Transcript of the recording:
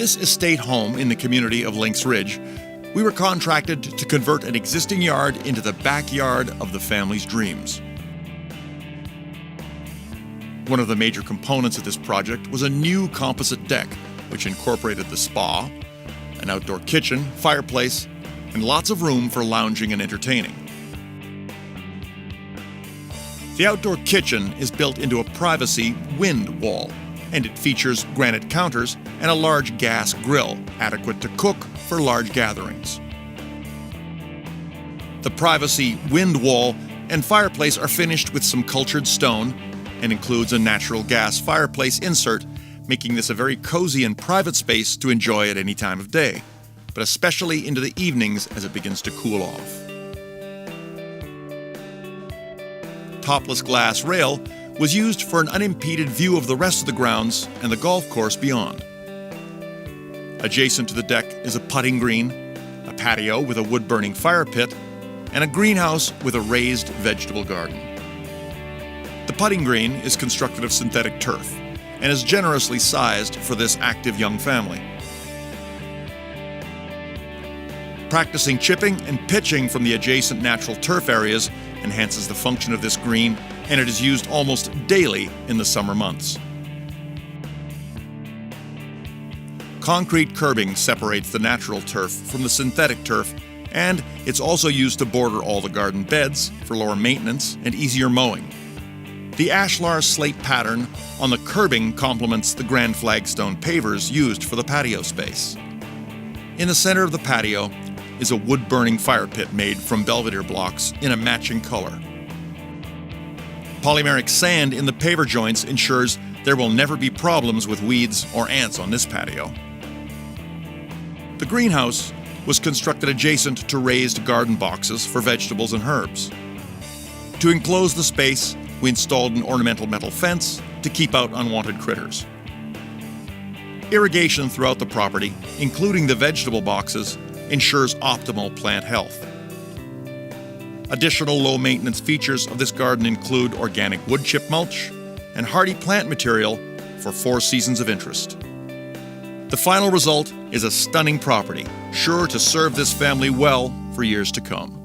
this estate home in the community of Lynx Ridge, we were contracted to convert an existing yard into the backyard of the family's dreams. One of the major components of this project was a new composite deck, which incorporated the spa, an outdoor kitchen, fireplace, and lots of room for lounging and entertaining. The outdoor kitchen is built into a privacy wind wall, and it features granite counters and a large gas grill, adequate to cook for large gatherings. The privacy wind wall and fireplace are finished with some cultured stone and includes a natural gas fireplace insert, making this a very cozy and private space to enjoy at any time of day, but especially into the evenings as it begins to cool off. Topless glass rail was used for an unimpeded view of the rest of the grounds and the golf course beyond. Adjacent to the deck is a putting green, a patio with a wood-burning fire pit, and a greenhouse with a raised vegetable garden. The putting green is constructed of synthetic turf and is generously sized for this active young family. Practicing chipping and pitching from the adjacent natural turf areas enhances the function of this green, and it is used almost daily in the summer months. Concrete curbing separates the natural turf from the synthetic turf, and it's also used to border all the garden beds for lower maintenance and easier mowing. The ashlar slate pattern on the curbing complements the grand flagstone pavers used for the patio space. In the center of the patio is a wood-burning fire pit made from Belvedere blocks in a matching color. Polymeric sand in the paver joints ensures there will never be problems with weeds or ants on this patio. The greenhouse was constructed adjacent to raised garden boxes for vegetables and herbs. To enclose the space, we installed an ornamental metal fence to keep out unwanted critters. Irrigation throughout the property, including the vegetable boxes, ensures optimal plant health. Additional low-maintenance features of this garden include organic wood chip mulch and hardy plant material for 4 seasons of interest. The final result is a stunning property, sure to serve this family well for years to come.